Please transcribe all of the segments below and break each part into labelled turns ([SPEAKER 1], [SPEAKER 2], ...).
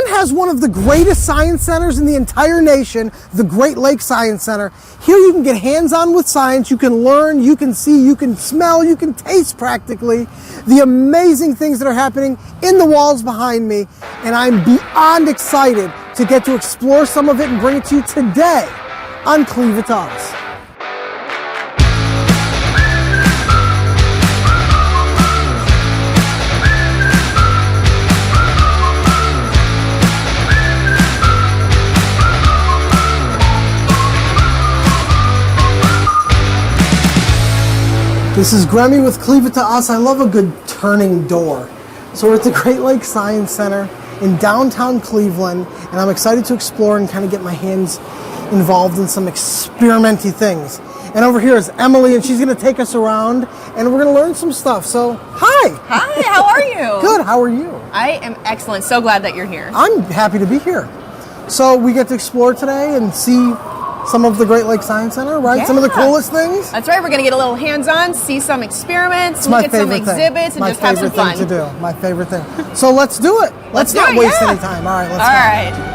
[SPEAKER 1] Cleveland has one of the greatest science centers in the entire nation, the Great Lakes Science Center. Here you can get hands-on with science, you can learn, you can see, you can smell, you can taste practically the amazing things that are happening in the walls behind me, and I'm beyond excited to get to explore some of it and bring it to you today on CleveItToUs. This is Gremi with CleveItToUs. I love a good turning door. So we're at the Great Lakes Science Center in downtown Cleveland, and I'm excited to explore and kind of get my hands involved in some experimenty things. And over here is Emalee, and she's going to take us around, and we're going to learn some stuff. So, hi!
[SPEAKER 2] Hi, how are you?
[SPEAKER 1] Good, how are you?
[SPEAKER 2] I am excellent. So glad that you're here.
[SPEAKER 1] I'm happy to be here. So we get to explore today and see some of the Great Lakes Science Center, right?
[SPEAKER 2] Yeah.
[SPEAKER 1] Some of the coolest things.
[SPEAKER 2] That's right. We're going to get a little hands-on, see some experiments, look at some exhibits, and just have some fun.
[SPEAKER 1] My favorite thing to do. My favorite thing. So let's do it. Let's not waste any time. All right, let's go.
[SPEAKER 2] All right.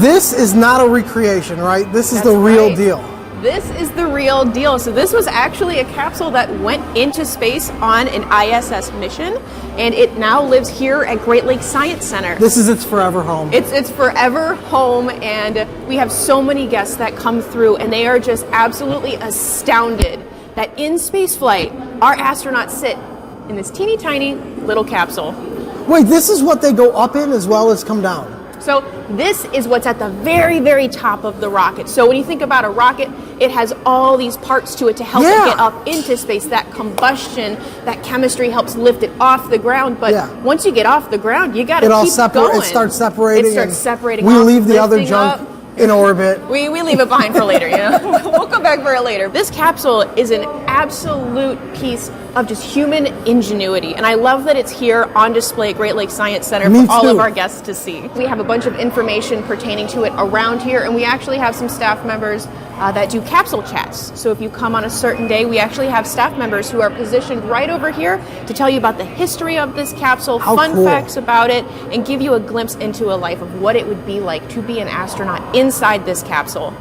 [SPEAKER 1] This is not a recreation, right? This is the real deal.
[SPEAKER 2] This is the real deal. So this was actually a capsule that went into space on an ISS mission, and it now lives here at Great Lakes Science Center.
[SPEAKER 1] This is its forever home.
[SPEAKER 2] It's forever home, and we have so many guests that come through, and they are just absolutely astounded that in space flight, our astronauts sit in this teeny tiny little capsule.
[SPEAKER 1] Wait, this is what they go up in as well as come down?
[SPEAKER 2] So this is what's at the very, very top of the rocket. So when you think about a rocket, it has all these parts to it to help it get up into space. That combustion, that chemistry helps lift it off the ground. But once you get off the ground, you got to keep going.
[SPEAKER 1] It starts separating.
[SPEAKER 2] It starts separating.
[SPEAKER 1] We leave the other junk in orbit.
[SPEAKER 2] We leave it behind for later, you know? We'll come back for it later. This capsule is an absolute piece of just human ingenuity, and I love that it's here on display at Great Lakes Science Center for all of our guests to see. We have a bunch of information pertaining to it around here, and we actually have some staff members that do capsule chats. So if you come on a certain day, we actually have staff members who are positioned right over here to tell you about the history of this capsule, fun facts about it, and give you a glimpse into a life of what it would be like to be an astronaut inside this capsule.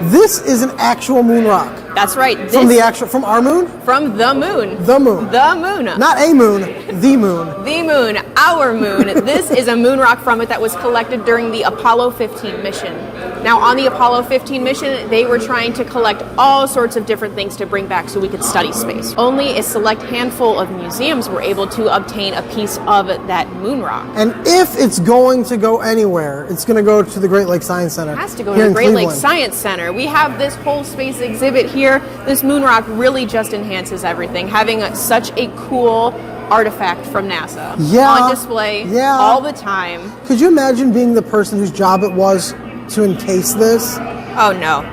[SPEAKER 1] This is an actual moon rock.
[SPEAKER 2] That's right.
[SPEAKER 1] From our moon?
[SPEAKER 2] From the moon.
[SPEAKER 1] The moon.
[SPEAKER 2] The moon.
[SPEAKER 1] Not a moon, the moon.
[SPEAKER 2] The moon, our moon. This is a moon rock from it that was collected during the Apollo 15 mission. Now on the Apollo 15 mission, they were trying to collect all sorts of different things to bring back so we could study space. Only a select handful of museums were able to obtain a piece of that moon rock.
[SPEAKER 1] And if it's going to go anywhere, it's going to go to the Great Lakes Science Center.
[SPEAKER 2] It has to go to the Great Lakes Science Center. We have this whole space exhibit here. This moon rock really just enhances everything, having such a cool artifact from NASA on display all the time.
[SPEAKER 1] Could you imagine being the person whose job it was to encase this?
[SPEAKER 2] Oh no,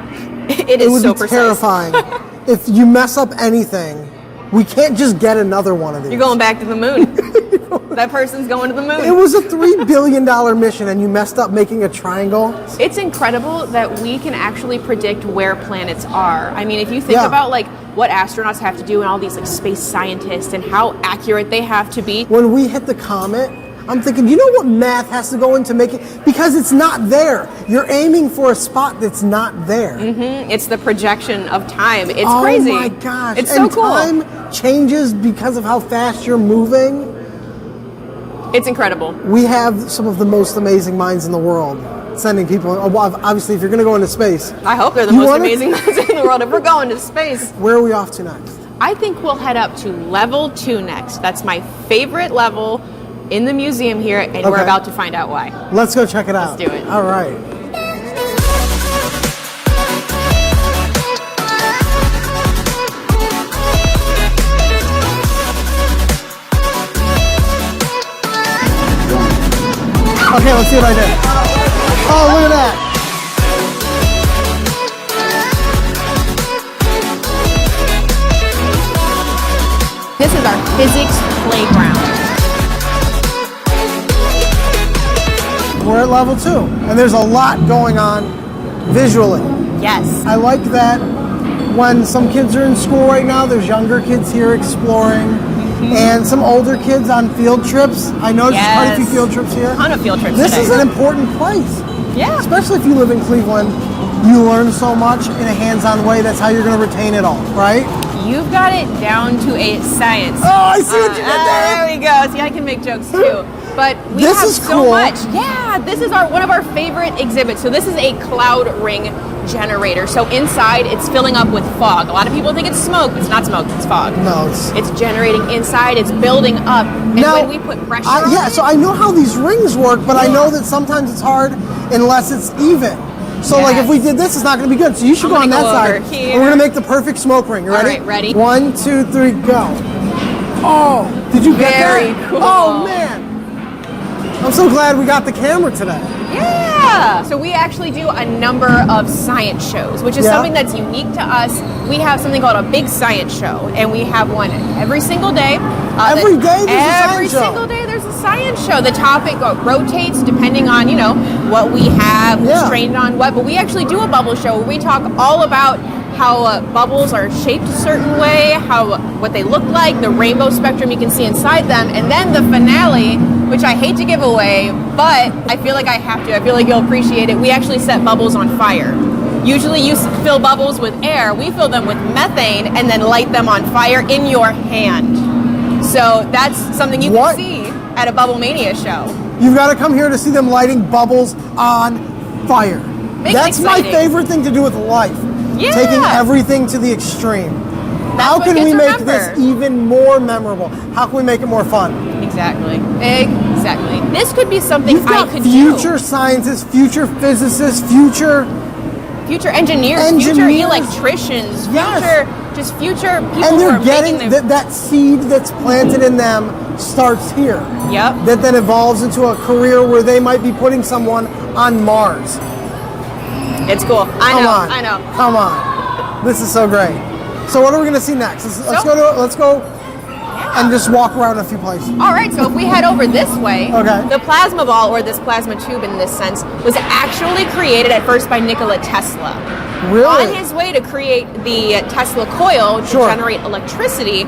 [SPEAKER 2] it is so precise. It would be
[SPEAKER 1] terrifying. If you mess up anything, we can't just get another one of these.
[SPEAKER 2] You're going back to the moon. That person's going to the moon.
[SPEAKER 1] It was a $3 billion mission and you messed up making a triangle.
[SPEAKER 2] It's incredible that we can actually predict where planets are. I mean, if you think about like what astronauts have to do and all these like space scientists and how accurate they have to be.
[SPEAKER 1] When we hit the comet, I'm thinking, you know what math has to go into make it? Because it's not there. You're aiming for a spot that's not there.
[SPEAKER 2] Mm-hmm. It's the projection of time. It's crazy.
[SPEAKER 1] Oh my gosh.
[SPEAKER 2] It's so cool.
[SPEAKER 1] And time changes because of how fast you're moving.
[SPEAKER 2] It's incredible.
[SPEAKER 1] We have some of the most amazing minds in the world sending people. Obviously, if you're going to go into space.
[SPEAKER 2] I hope they're the most amazing minds in the world if we're going to space.
[SPEAKER 1] Where are we off to next?
[SPEAKER 2] I think we'll head up to level 2 next. That's my favorite level in the museum here, and we're about to find out why.
[SPEAKER 1] Let's go check it out.
[SPEAKER 2] Let's do it.
[SPEAKER 1] All right. Okay, let's see what I did. Oh, look at that.
[SPEAKER 2] This is our physics playground.
[SPEAKER 1] We're at level 2, and there's a lot going on visually.
[SPEAKER 2] Yes.
[SPEAKER 1] I like that when some kids are in school right now, there's younger kids here exploring, and some older kids on field trips. I know there's quite a few field trips here.
[SPEAKER 2] A ton of field trips
[SPEAKER 1] This
[SPEAKER 2] today.
[SPEAKER 1] is an important place.
[SPEAKER 2] Yeah.
[SPEAKER 1] Especially if you live in Cleveland, you learn so much in a hands-on way. That's how you're going to retain it all, right?
[SPEAKER 2] You've got it down to a science.
[SPEAKER 1] Oh, I see what you did there.
[SPEAKER 2] There we go. See, I can make jokes too. But we
[SPEAKER 1] This
[SPEAKER 2] have
[SPEAKER 1] is
[SPEAKER 2] so
[SPEAKER 1] cool.
[SPEAKER 2] much. Yeah, this is one of our favorite exhibits. So this is a cloud ring generator. So inside, it's filling up with fog. A lot of people think it's smoke. It's not smoke. It's fog.
[SPEAKER 1] No,
[SPEAKER 2] It's generating inside. It's building up. And
[SPEAKER 1] Now,
[SPEAKER 2] when we put pressure on
[SPEAKER 1] yeah,
[SPEAKER 2] it,
[SPEAKER 1] so I know how these rings work, but I know that sometimes it's hard unless it's even. So like if we did this, it's not going to be good. So you should
[SPEAKER 2] I'm
[SPEAKER 1] go on
[SPEAKER 2] gonna
[SPEAKER 1] that
[SPEAKER 2] go
[SPEAKER 1] side.
[SPEAKER 2] over here.
[SPEAKER 1] And we're going to make the perfect smoke ring. You ready?
[SPEAKER 2] All right, ready?
[SPEAKER 1] 1, 2, 3, go. Oh, did you get that?
[SPEAKER 2] Very cool.
[SPEAKER 1] Oh, man. I'm so glad we got the camera today.
[SPEAKER 2] Yeah! So we actually do a number of science shows, which is something that's unique to us. We have something called a big science show, and we have one every single day.
[SPEAKER 1] Every day there's a science
[SPEAKER 2] Every
[SPEAKER 1] show.
[SPEAKER 2] single day there's a science show. The topic rotates depending on, what we have, who's trained on what. But we actually do a bubble show where we talk all about how bubbles are shaped a certain way, what they look like, the rainbow spectrum you can see inside them, and then the finale, which I hate to give away, but I feel like I have to. I feel like you'll appreciate it. We actually set bubbles on fire. Usually you fill bubbles with air. We fill them with methane and then light them on fire in your hand. So that's something you can see at a Bubble Mania show.
[SPEAKER 1] You've got to come here to see them lighting bubbles on fire. That's my favorite thing to do with life.
[SPEAKER 2] Yeah.
[SPEAKER 1] Taking everything to the extreme. How can we make this even more memorable? How can we make it more fun?
[SPEAKER 2] Exactly. This could be something
[SPEAKER 1] You've got
[SPEAKER 2] I could
[SPEAKER 1] future
[SPEAKER 2] do.
[SPEAKER 1] scientists, future physicists, future
[SPEAKER 2] engineers, future electricians, future people
[SPEAKER 1] and
[SPEAKER 2] who
[SPEAKER 1] they're
[SPEAKER 2] are
[SPEAKER 1] getting
[SPEAKER 2] making them.
[SPEAKER 1] that seed that's planted in them starts here.
[SPEAKER 2] Yep.
[SPEAKER 1] That then evolves into a career where they might be putting someone on Mars.
[SPEAKER 2] It's cool. I know.
[SPEAKER 1] Come on. This is so great. So what are we going to see next? Let's go and just walk around a few places.
[SPEAKER 2] All right, so if we head over this way,
[SPEAKER 1] okay.
[SPEAKER 2] The plasma ball, or this plasma tube in this sense, was actually created at first by Nikola Tesla.
[SPEAKER 1] Really?
[SPEAKER 2] On his way to create the Tesla coil to generate electricity,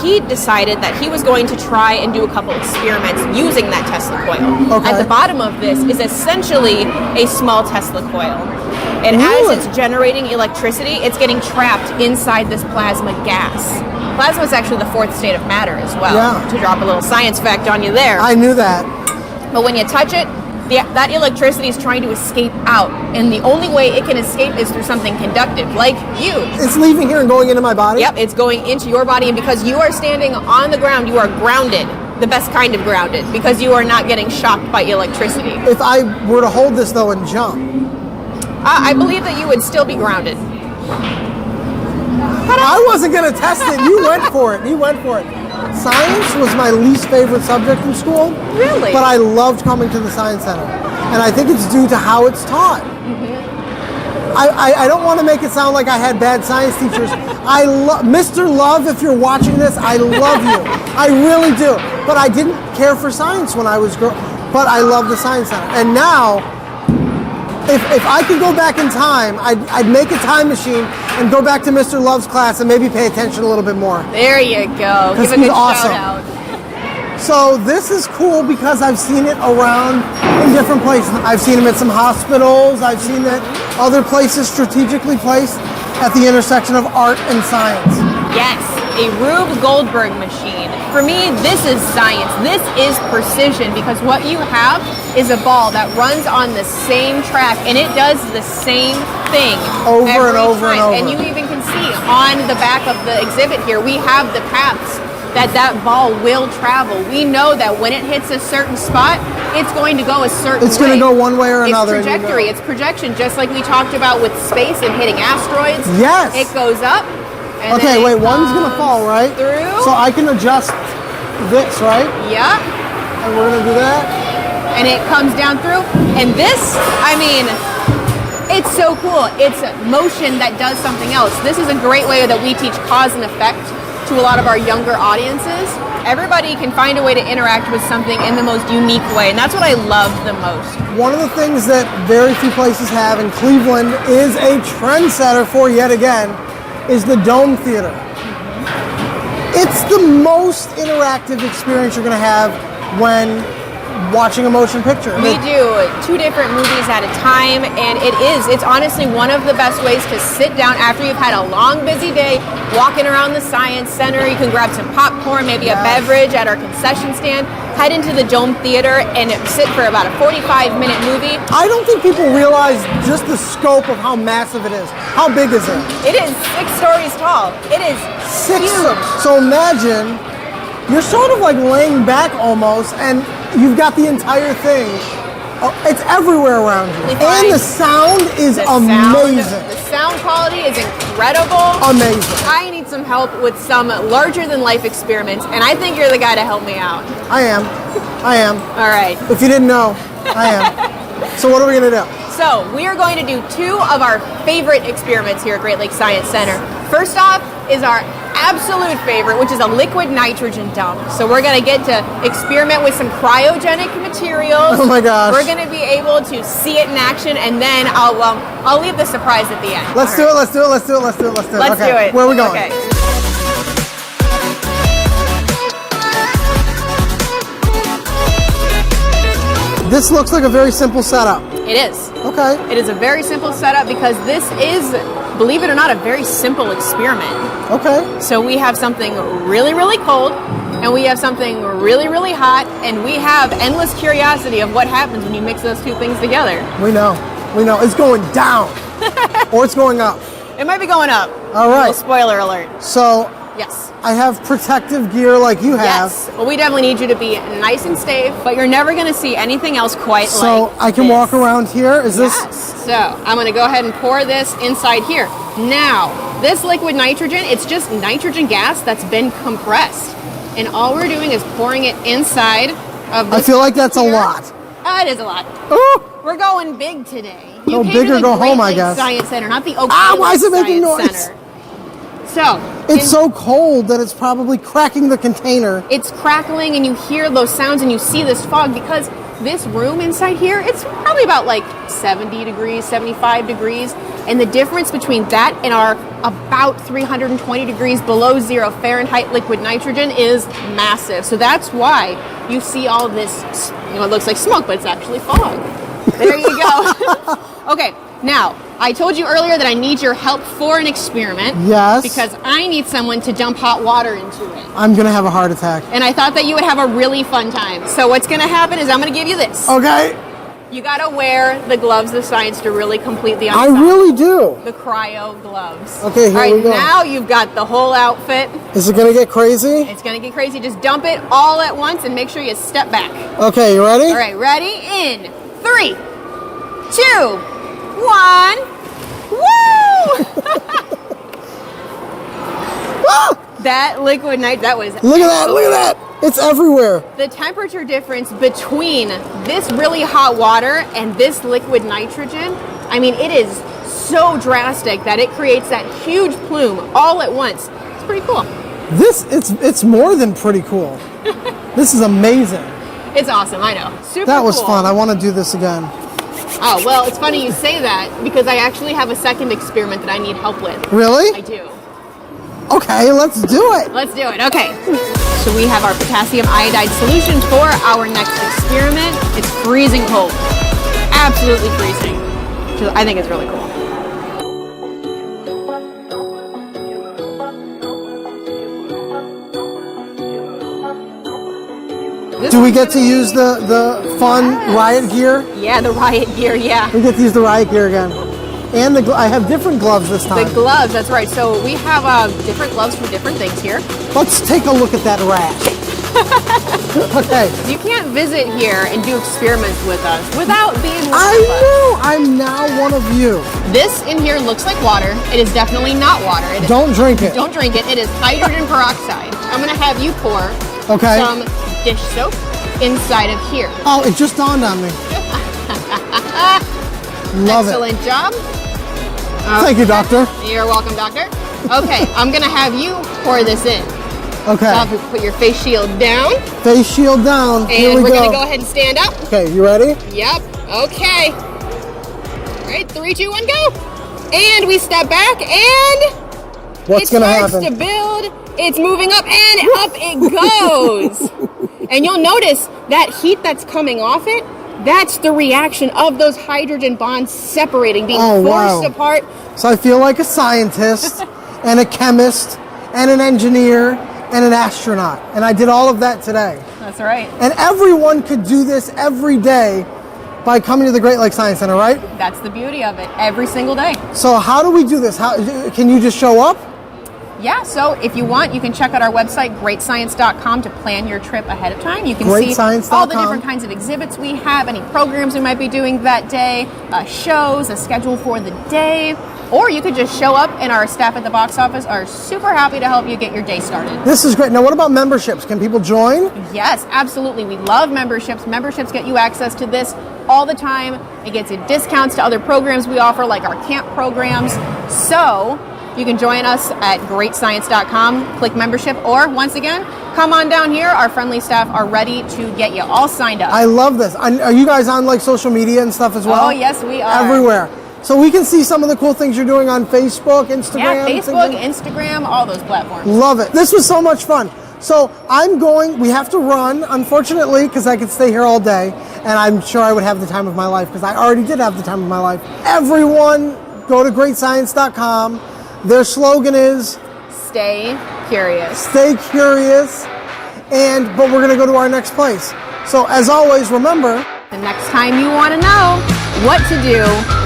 [SPEAKER 2] he decided that he was going to try and do a couple experiments using that Tesla coil.
[SPEAKER 1] Okay.
[SPEAKER 2] At the bottom of this is essentially a small Tesla coil. And
[SPEAKER 1] really?
[SPEAKER 2] as it's generating electricity, it's getting trapped inside this plasma gas. Plasma is actually the fourth state of matter as well.
[SPEAKER 1] Yeah.
[SPEAKER 2] To drop a little science fact on you there.
[SPEAKER 1] I knew that.
[SPEAKER 2] But when you touch it, that electricity is trying to escape out. And the only way it can escape is through something conductive, like you.
[SPEAKER 1] It's leaving here and going into my body?
[SPEAKER 2] Yep, it's going into your body. And because you are standing on the ground, you are grounded. The best kind of grounded. Because you are not getting shocked by electricity.
[SPEAKER 1] If I were to hold this, though, and jump?
[SPEAKER 2] I believe that you would still be grounded.
[SPEAKER 1] I wasn't going to test it. You went for it. He went for it. Science was my least favorite subject in school.
[SPEAKER 2] Really?
[SPEAKER 1] But I loved coming to the Science Center. And I think it's due to how it's taught. I don't want to make it sound like I had bad science teachers. Mr. Love, if you're watching this, I love you. I really do. But I didn't care for science when I was but I love the Science Center. And now, if I could go back in time, I'd make a time machine and go back to Mr. Love's class and maybe pay attention a little bit more.
[SPEAKER 2] There you go. Give a
[SPEAKER 1] he's
[SPEAKER 2] good
[SPEAKER 1] awesome.
[SPEAKER 2] shout out.
[SPEAKER 1] So this is cool because I've seen it around in different places. I've seen them at some hospitals. I've seen it other places strategically placed at the intersection of art and science.
[SPEAKER 2] Yes, a Rube Goldberg machine. For me, this is science. This is precision because what you have is a ball that runs on the same track and it does the same thing
[SPEAKER 1] over and over
[SPEAKER 2] time.
[SPEAKER 1] and over.
[SPEAKER 2] And you even can see on the back of the exhibit here, we have the paths that ball will travel. We know that when it hits a certain spot, it's going to go a certain way.
[SPEAKER 1] It's going to go one way or another.
[SPEAKER 2] It's trajectory, it's projection, just like we talked about with space and hitting asteroids.
[SPEAKER 1] Yes.
[SPEAKER 2] It goes up. And
[SPEAKER 1] okay, wait, one's going to fall, right?
[SPEAKER 2] Through.
[SPEAKER 1] So I can adjust this, right?
[SPEAKER 2] Yeah.
[SPEAKER 1] And we're going to do that.
[SPEAKER 2] And it comes down through. And this, I mean, it's so cool. It's motion that does something else. This is a great way that we teach cause and effect to a lot of our younger audiences. Everybody can find a way to interact with something in the most unique way, and that's what I love the most.
[SPEAKER 1] One of the things that very few places have, and Cleveland is a trendsetter for yet again, is the Dome Theater. It's the most interactive experience you're going to have when watching a motion picture.
[SPEAKER 2] We do 2 different movies at a time, and it's honestly one of the best ways to sit down after you've had a long, busy day, walking around the Science Center. You can grab some popcorn, maybe a beverage at our concession stand, head into the Dome Theater, and sit for about a 45-minute movie.
[SPEAKER 1] I don't think people realize just the scope of how massive it is. How big is it?
[SPEAKER 2] It is 6 stories tall. It is huge.
[SPEAKER 1] So imagine, you're sort of like laying back almost, and you've got the entire thing. It's everywhere around you. And the sound is amazing.
[SPEAKER 2] The sound quality is incredible.
[SPEAKER 1] Amazing.
[SPEAKER 2] I need some help with some larger-than-life experiments, and I think you're the guy to help me out.
[SPEAKER 1] I am.
[SPEAKER 2] All right.
[SPEAKER 1] If you didn't know, I am. So what are we going to do?
[SPEAKER 2] So we are going to do 2 of our favorite experiments here at Great Lakes Science Center. First off is our absolute favorite, which is a liquid nitrogen dump. So we're going to get to experiment with some cryogenic materials.
[SPEAKER 1] Oh my gosh.
[SPEAKER 2] We're going to be able to see it in action, and then I'll leave the surprise at the end.
[SPEAKER 1] Let's do it. Let's do it. Where are we going?
[SPEAKER 2] Okay.
[SPEAKER 1] This looks like a very simple setup.
[SPEAKER 2] It is.
[SPEAKER 1] Okay.
[SPEAKER 2] It is a very simple setup because this is, believe it or not, a very simple experiment.
[SPEAKER 1] Okay.
[SPEAKER 2] So we have something really, really cold, and we have something really, really hot, and we have endless curiosity of what happens when you mix those 2 things together.
[SPEAKER 1] We know. It's going down. Or it's going up.
[SPEAKER 2] It might be going up.
[SPEAKER 1] All right.
[SPEAKER 2] Little spoiler alert.
[SPEAKER 1] So
[SPEAKER 2] Yes.
[SPEAKER 1] I have protective gear like you have.
[SPEAKER 2] Yes. Well, we definitely need you to be nice and safe, but you're never going to see anything else quite like
[SPEAKER 1] So I can
[SPEAKER 2] this.
[SPEAKER 1] walk around here? Is this?
[SPEAKER 2] Yes. So I'm going to go ahead and pour this inside here. Now, this liquid nitrogen, it's just nitrogen gas that's been compressed. And all we're doing is pouring it inside of this.
[SPEAKER 1] I feel like that's a lot.
[SPEAKER 2] It is a lot.
[SPEAKER 1] Ooh.
[SPEAKER 2] We're going big today.
[SPEAKER 1] Go
[SPEAKER 2] came
[SPEAKER 1] big
[SPEAKER 2] to
[SPEAKER 1] or
[SPEAKER 2] the
[SPEAKER 1] go
[SPEAKER 2] Great
[SPEAKER 1] home, I
[SPEAKER 2] Lakes
[SPEAKER 1] guess.
[SPEAKER 2] Science Center, not the Oak
[SPEAKER 1] Why is it
[SPEAKER 2] Science
[SPEAKER 1] making noise?
[SPEAKER 2] Center. So
[SPEAKER 1] It's so cold that it's probably cracking the container.
[SPEAKER 2] it's crackling, and you hear those sounds, and you see this fog because this room inside here, it's probably about like 70 degrees, 75 degrees, and the difference between that and our about 320 degrees below 0 Fahrenheit liquid nitrogen is massive. So that's why you see all this, it looks like smoke, but it's actually fog. There you go. Okay, now, I told you earlier that I need your help for an experiment.
[SPEAKER 1] Yes.
[SPEAKER 2] Because I need someone to dump hot water into it.
[SPEAKER 1] I'm going to have a heart attack.
[SPEAKER 2] And I thought that you would have a really fun time. So what's going to happen is I'm going to give you this.
[SPEAKER 1] Okay.
[SPEAKER 2] You got to wear the gloves of science to really complete the
[SPEAKER 1] I
[SPEAKER 2] ensemble.
[SPEAKER 1] really do.
[SPEAKER 2] The cryo gloves.
[SPEAKER 1] Okay, here we go.
[SPEAKER 2] Now you've got the whole outfit.
[SPEAKER 1] Is it going to get crazy?
[SPEAKER 2] It's going to get crazy. Just dump it all at once and make sure you step back.
[SPEAKER 1] Okay, you ready?
[SPEAKER 2] All right, ready? In 3, 2, 1. Woo! That liquid nitrogen, that was
[SPEAKER 1] Look at that. It's everywhere.
[SPEAKER 2] the temperature difference between this really hot water and this liquid nitrogen. I mean, it is so drastic that it creates that huge plume all at once. It's pretty cool.
[SPEAKER 1] It's more than pretty cool. This is amazing.
[SPEAKER 2] It's awesome, I know. Super
[SPEAKER 1] That was
[SPEAKER 2] cool.
[SPEAKER 1] fun. I want to do this again.
[SPEAKER 2] Oh, well, it's funny you say that because I actually have a second experiment that I need help with.
[SPEAKER 1] Really?
[SPEAKER 2] I do.
[SPEAKER 1] Okay, let's do it.
[SPEAKER 2] Let's do it. Okay. So we have our potassium iodide solution for our next experiment. It's freezing cold. Absolutely freezing. I think it's really cool.
[SPEAKER 1] Do we get to use the fun riot gear?
[SPEAKER 2] Yeah, the riot gear, yeah.
[SPEAKER 1] We get to use the riot gear again. And I have different gloves this time.
[SPEAKER 2] The gloves, that's right. So we have different gloves for different things here.
[SPEAKER 1] Let's take a look at that rash. Okay.
[SPEAKER 2] You can't visit here and do experiments with us without being one
[SPEAKER 1] I
[SPEAKER 2] of us.
[SPEAKER 1] know. I'm now one of you.
[SPEAKER 2] This in here looks like water. It is definitely not water. It is,
[SPEAKER 1] Don't drink it.
[SPEAKER 2] don't drink it. It is hydrogen peroxide. I'm going to have you pour some dish soap inside of here.
[SPEAKER 1] Oh, it just dawned on me. Love
[SPEAKER 2] Excellent job.
[SPEAKER 1] Thank you, doctor.
[SPEAKER 2] You're welcome, doctor. Okay, I'm going to have you pour this in.
[SPEAKER 1] Okay.
[SPEAKER 2] So I'll have to put your face shield down.
[SPEAKER 1] Face shield down. Here
[SPEAKER 2] And
[SPEAKER 1] we
[SPEAKER 2] we're going to go ahead and stand up.
[SPEAKER 1] Okay, you ready?
[SPEAKER 2] Yep. Okay. All right, 3, 2, 1, go. And we step back, and
[SPEAKER 1] What's going to happen?
[SPEAKER 2] It starts to build. It's moving up, and up it goes. And you'll notice that heat that's coming off it, that's the reaction of those hydrogen bonds separating, being forced apart.
[SPEAKER 1] So I feel like a scientist and a chemist and an engineer and an astronaut. And I did all of that today.
[SPEAKER 2] That's right.
[SPEAKER 1] And everyone could do this every day by coming to the Great Lakes Science Center, right?
[SPEAKER 2] That's the beauty of it, every single day.
[SPEAKER 1] So how do we do this? How can you just show up?
[SPEAKER 2] Yeah, so if you want, you can check out our website, greatscience.com, to plan your trip ahead of time. You can see all the different kinds of exhibits we have, any programs we might be doing that day, shows, a schedule for the day, or you could just show up, and our staff at the box office are super happy to help you get your day started.
[SPEAKER 1] This is great. Now, what about memberships? Can people join?
[SPEAKER 2] Yes, absolutely. We love memberships. Memberships get you access to this all the time. It gets you discounts to other programs we offer, like our camp programs. So you can join us at greatscience.com, click membership, or once again, come on down here. Our friendly staff are ready to get you all signed up.
[SPEAKER 1] I love this. Are you guys on like social media and stuff as well?
[SPEAKER 2] Oh, yes, we are.
[SPEAKER 1] Everywhere. So we can see some of the cool things you're doing on Facebook, Instagram.
[SPEAKER 2] Yeah, Facebook, Instagram, all those platforms.
[SPEAKER 1] Love it. This was so much fun. So we have to run, unfortunately, because I could stay here all day, and I'm sure I would have the time of my life, because I already did have the time of my life. Everyone, go to greatscience.com. Their slogan is
[SPEAKER 2] Stay curious.
[SPEAKER 1] Stay curious. But we're going to go to our next place. So as always, remember,
[SPEAKER 2] the next time you want to know what to do,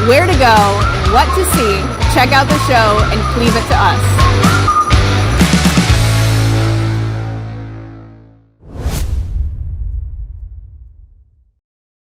[SPEAKER 2] where to go, what to see, check out the show and Cleave It to Us.